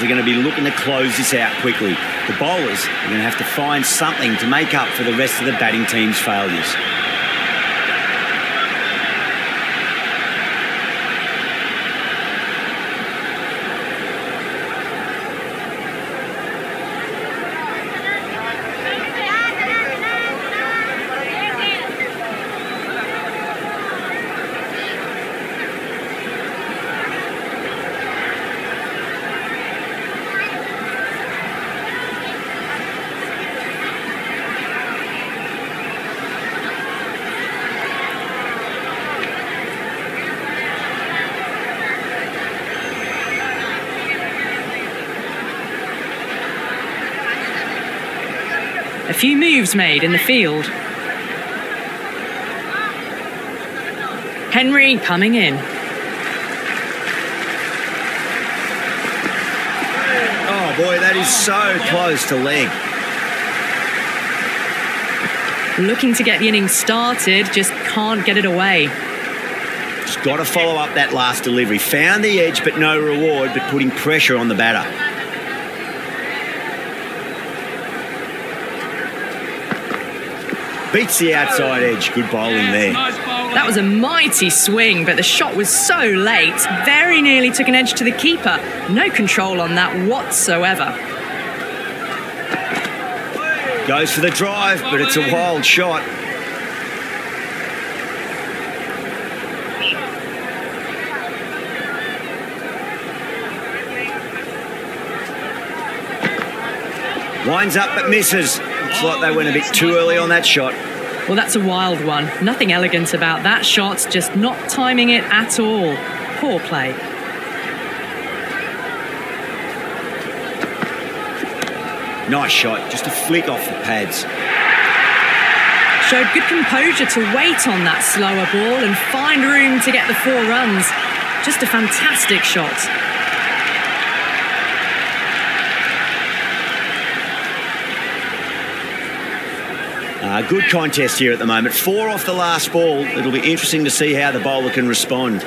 are going to be looking to close this out quickly. The bowlers are going to have to find something to make up for the rest of the batting team's failures. A few moves made in the field. Henry coming in. Oh boy, that is so close to leg. Looking to get the innings started, just can't get it away. Just got to follow up that last delivery. Found the edge, but no reward, but putting pressure on the batter. Beats the outside edge. Good bowling there. That was a mighty swing, but the shot was so late. Very nearly took an edge to the keeper. No control on that whatsoever. Goes for the drive, but it's a wild shot. Winds up but misses. Looks like they went a bit too early on that shot. Well, that's a wild one. Nothing elegant about that shot, just not timing it at all. Poor play. Nice shot, just a flick off the pads. Showed good composure to wait on that slower ball and find room to get the 4 runs. Just a fantastic shot. Good contest here at the moment. 4 off the last ball. It'll be interesting to see how the bowler can respond.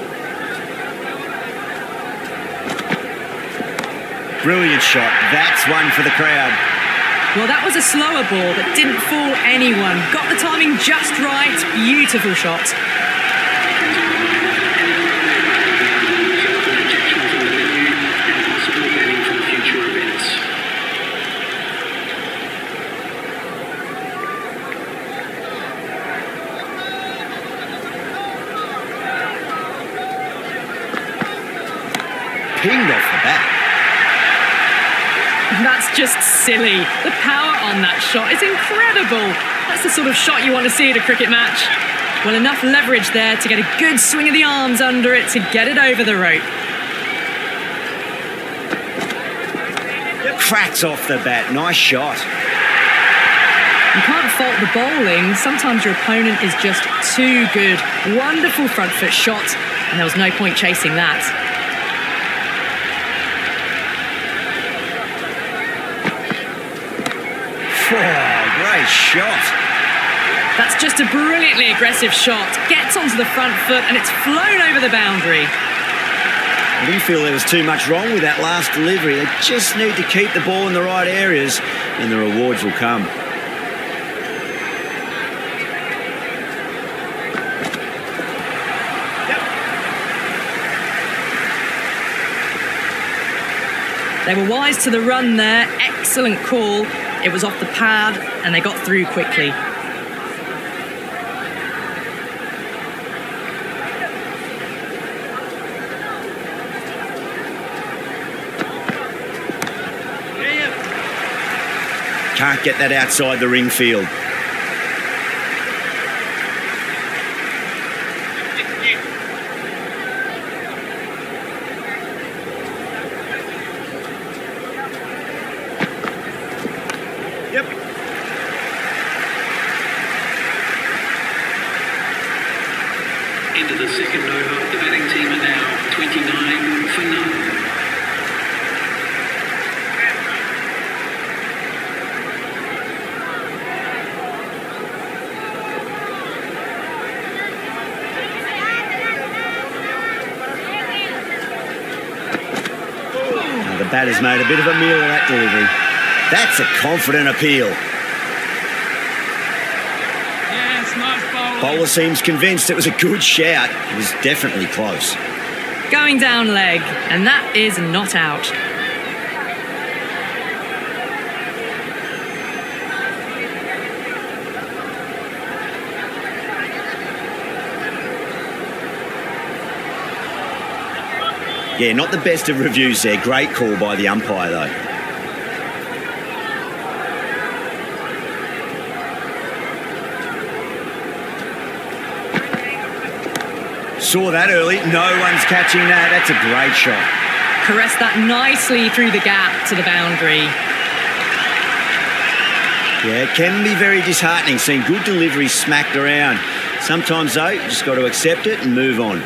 Brilliant shot. That's one for the crowd. Well, that was a slower ball that didn't fool anyone. Got the timing just right. Beautiful shot. Pinged off the bat. That's just silly. The power on that shot is incredible. That's the sort of shot you want to see at a cricket match. Well, enough leverage there to get a good swing of the arms under it to get it over the rope. Cracks off the bat. Nice shot. You can't fault the bowling. Sometimes your opponent is just too good. Wonderful front foot shot, and there was no point chasing that. Oh, great shot. That's just a brilliantly aggressive shot. Gets onto the front foot and it's flown over the boundary. I didn't feel there was too much wrong with that last delivery. They just need to keep the ball in the right areas and the rewards will come. They were wise to the run there. Excellent call. It was off the pad and they got through quickly. Can't get that outside the ring field. Into the second over, the batting team are now 29 for none. Batter's made a bit of a meal of that delivery. That's a confident appeal. Yes, nice bowling. Bowler seems convinced it was a good shout. It was definitely close. Going down leg, and that is not out. Yeah, not the best of reviews there. Great call by the umpire, though. Saw that early. No one's catching that. That's a great shot. Caressed that nicely through the gap to the boundary. Yeah, it can be very disheartening seeing good deliveries smacked around. Sometimes, though, you just got to accept it and move on.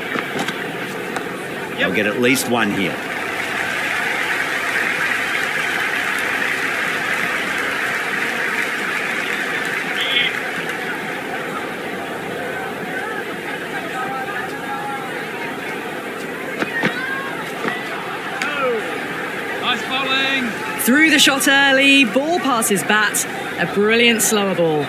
They'll get at least one here. Nice bowling. Through the shot early, ball passes bat. A brilliant slower ball.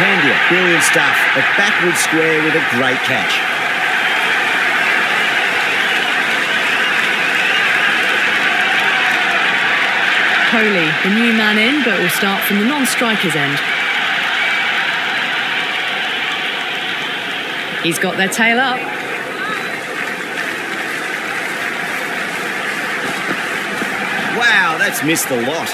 Pandya, brilliant stuff. A backward square with a great catch. Kohli, the new man in, but will start from the non-striker's end. He's got their tail up. Wow, that's missed the lot.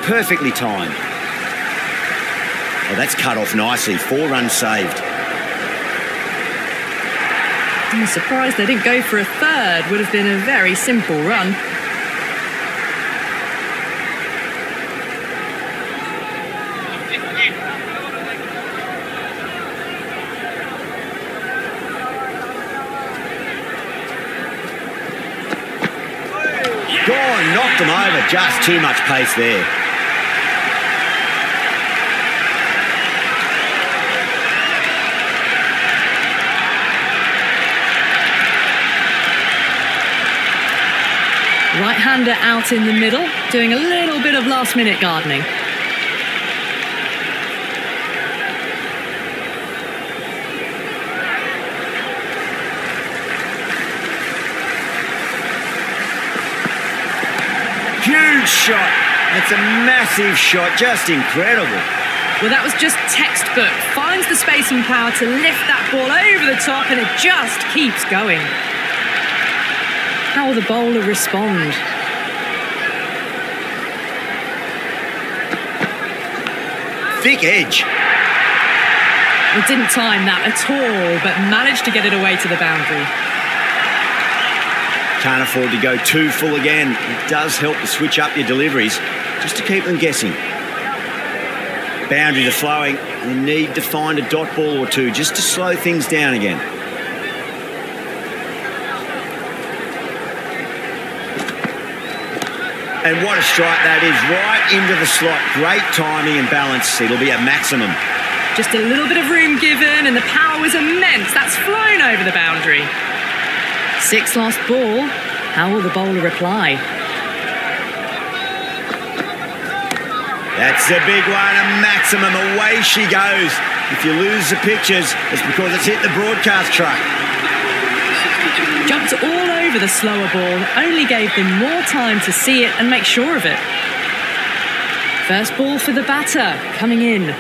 Perfectly timed. Oh, that's cut off nicely. 4 runs saved. I'm surprised they didn't go for a third. Would have been a very simple run. Gone, knocked them over. Just too much pace there. Right-hander out in the middle, doing a little bit of last-minute gardening. Huge shot. That's a massive shot. Just incredible. Well, that was just textbook. Finds the space and power to lift that ball over the top, and it just keeps going. How will the bowler respond? Thick edge. Well, didn't time that at all, but managed to get it away to the boundary. Can't afford to go too full again. It does help to switch up your deliveries, just to keep them guessing. Boundaries are flowing. You need to find a dot ball or two just to slow things down again. And what a strike that is, right into the slot. Great timing and balance. It'll be a maximum. Just a little bit of room given, and the power was immense. That's flown over the boundary. 6 lost ball. How will the bowler reply? That's a big one, a maximum. Away she goes. If you lose the pictures, it's because it's hit the broadcast truck. Jumped all over the slower ball, only gave them more time to see it and make sure of it. First ball for the batter, coming in.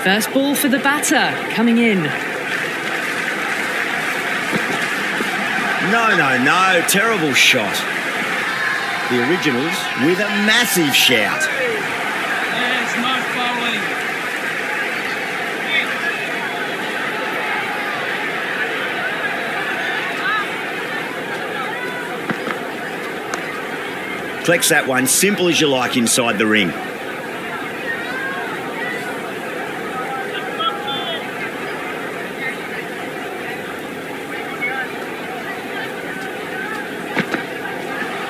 First ball for the batter, coming in. No, terrible shot. The Originals with a massive shout. Yes, nice bowling. Collects that one, simple as you like inside the ring.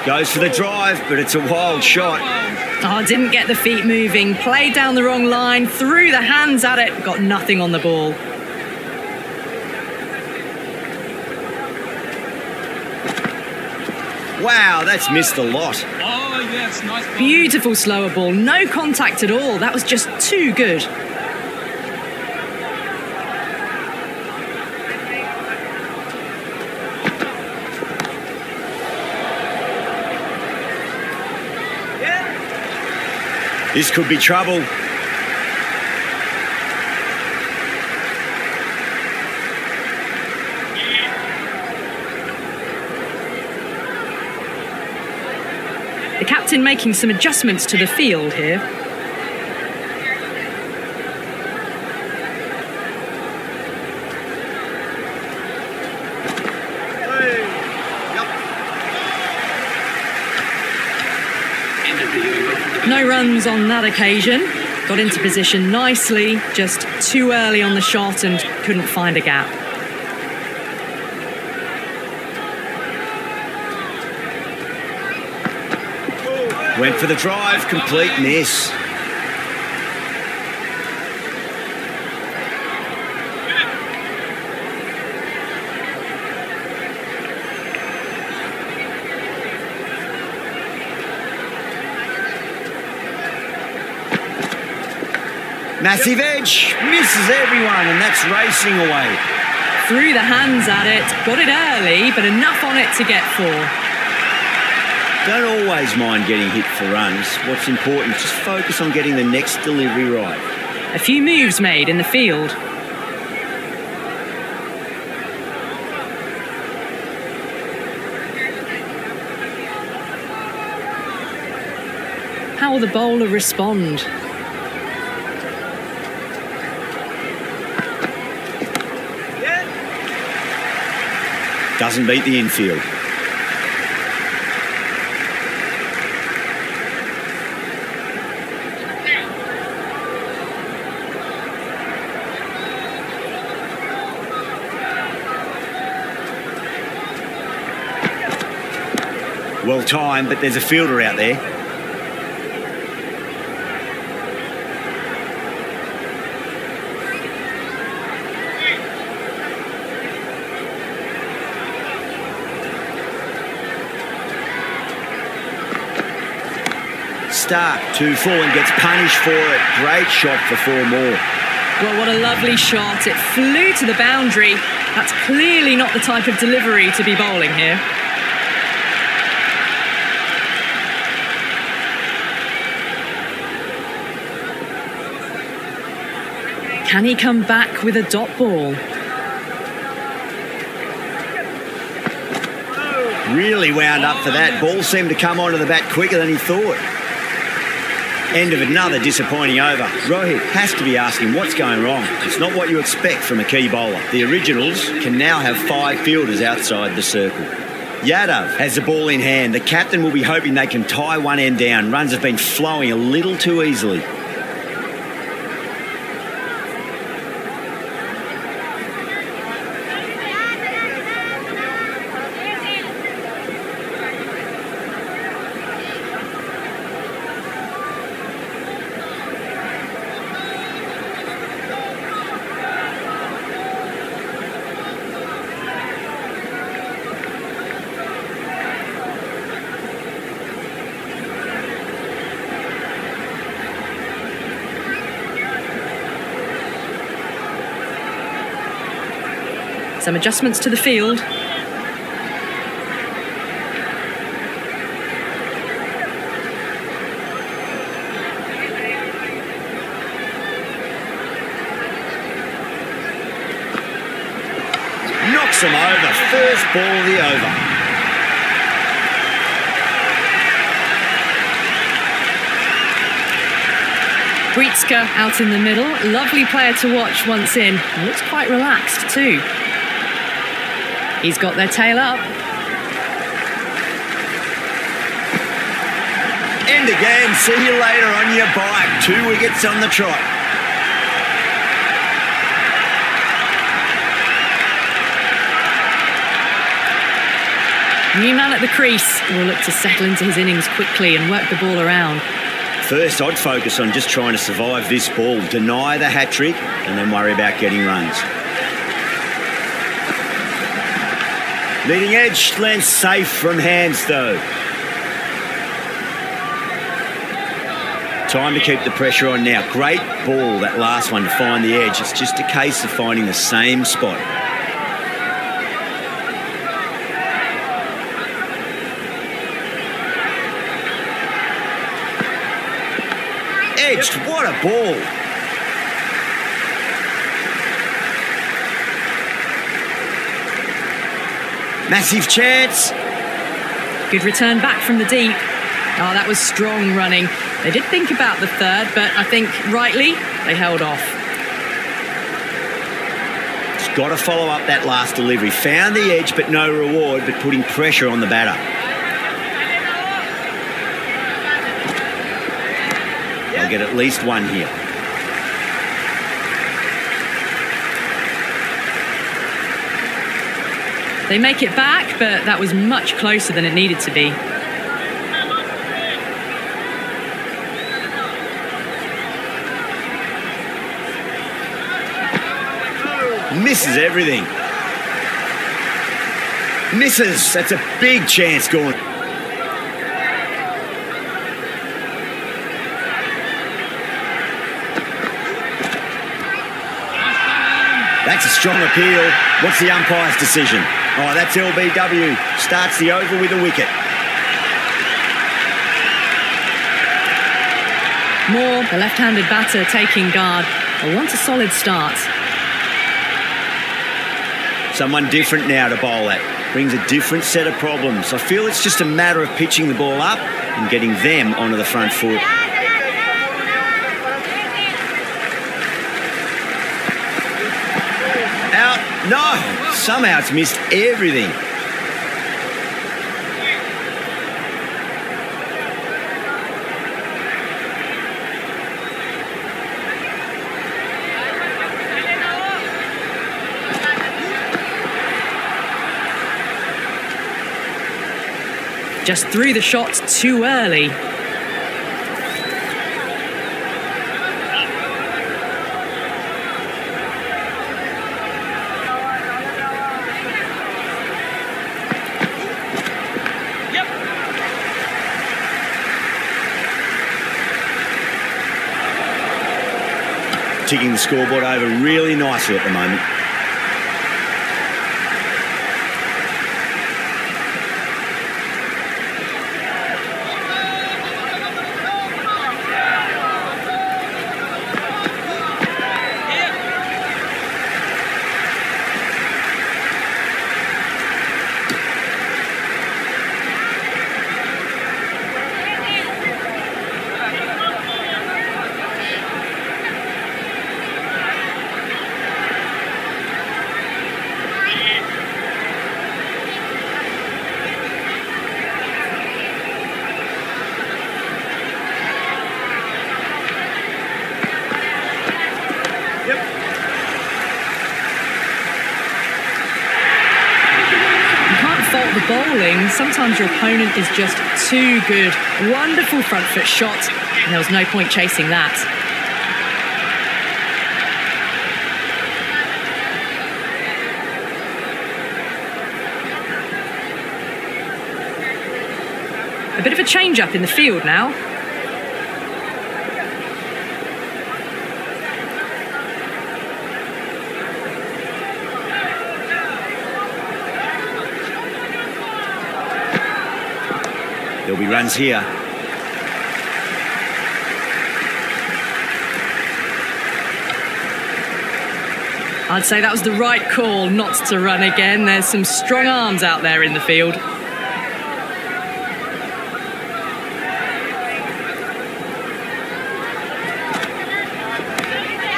Goes for the drive, but it's a wild shot. Oh, didn't get the feet moving, played down the wrong line, threw the hands at it, got nothing on the ball. Wow, that's missed a lot. Oh, yes, nice bowling. Beautiful slower ball, no contact at all. That was just too good. This could be trouble. The captain making some adjustments to the field here. End of the over. No runs on that occasion. Got into position nicely, just too early on the shot and couldn't find a gap. Went for the drive, complete miss. Massive edge, misses everyone, and that's racing away. Threw the hands at it, got it early, but enough on it to get 4. Don't always mind getting hit for runs. What's important is just focus on getting the next delivery right. A few moves made in the field. How will the bowler respond? Doesn't beat the infield. Well timed, but there's a fielder out there. Stark, 2-4 and gets punished for it. Great shot for 4 more. Well, what a lovely shot. It flew to the boundary. That's clearly not the type of delivery to be bowling here. Can he come back with a dot ball? Really wound up for that. Ball seemed to come onto the bat quicker than he thought. End of another disappointing over. Rohit has to be asking what's going wrong. It's not what you expect from a key bowler. The Originals can now have 5 fielders outside the circle. Yadav has the ball in hand. The captain will be hoping they can tie one end down. Runs have been flowing a little too easily. Some adjustments to the field. knocks them over. First ball of the over. Brietzke out in the middle. Lovely player to watch once in. Looks quite relaxed too. He's got their tail up. End again. See you later on your bike. 2 wickets on the trot. New man at the crease will look to settle into his innings quickly and work the ball around. First, I'd focus on just trying to survive this ball, deny the hat-trick, and then worry about getting runs. Leading edge lands safe from hands, though. Time to keep the pressure on now. Great ball, that last one, to find the edge. It's just a case of finding the same spot. Edged, what a ball. Massive chance. Good return back from the deep. Oh, that was strong running. They did think about the third, but I think rightly they held off. It's got to follow up that last delivery. Found the edge, but no reward, but putting pressure on the batter. They'll get at least one here. They make it back, but that was much closer than it needed to be. Misses everything. Misses. That's a big chance gone. That's a strong appeal. What's the umpire's decision? Oh, that's LBW. Starts the over with a wicket. Moore, the left-handed batter, taking guard. They want a solid start. Someone different now to bowl at. Brings a different set of problems. I feel it's just a matter of pitching the ball up and getting them onto the front foot. Out. No. Somehow it's missed everything. Just threw the shot too early. Ticking the scoreboard over really nicely at the moment. The bowling, sometimes your opponent is just too good. Wonderful front foot shot, and there was no point chasing that. A bit of a change up in the field now. There'll be runs here. I'd say that was the right call not to run again. There's some strong arms out there in the field.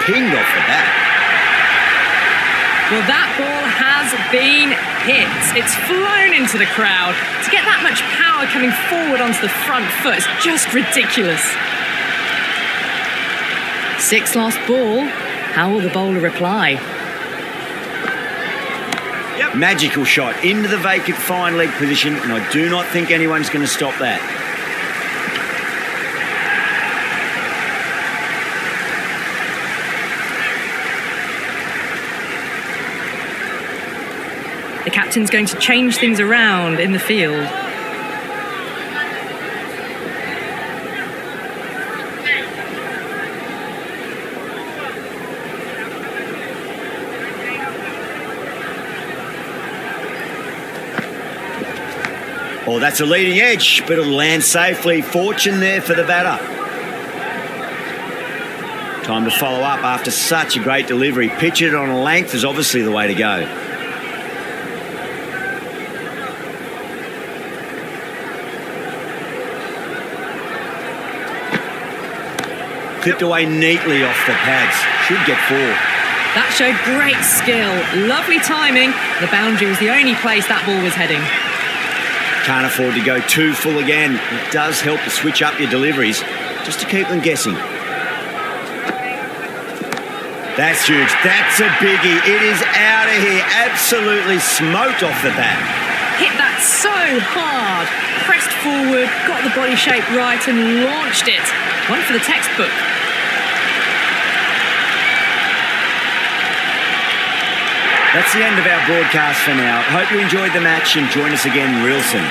Pinged off the bat. Well, that ball has been hit. It's flown into the crowd. To get that much power coming forward onto the front foot is just ridiculous. Sixth last ball. How will the bowler reply? Magical shot into the vacant fine leg position, and I do not think anyone's going to stop that. The captain's going to change things around in the field. Oh, that's a leading edge, but it'll land safely. Fortune there for the batter. Time to follow up after such a great delivery. Pitch it on a length is obviously the way to go. Clipped away neatly off the pads. Should get 4. That showed great skill. Lovely timing. The boundary was the only place that ball was heading. Can't afford to go too full again. It does help to switch up your deliveries just to keep them guessing. That's huge. That's a biggie. It is out of here. Absolutely smoked off the bat. Hit that so hard. Pressed forward, got the body shape right and launched it. One for the textbook. That's the end of our broadcast for now. Hope you enjoyed the match and join us again real soon.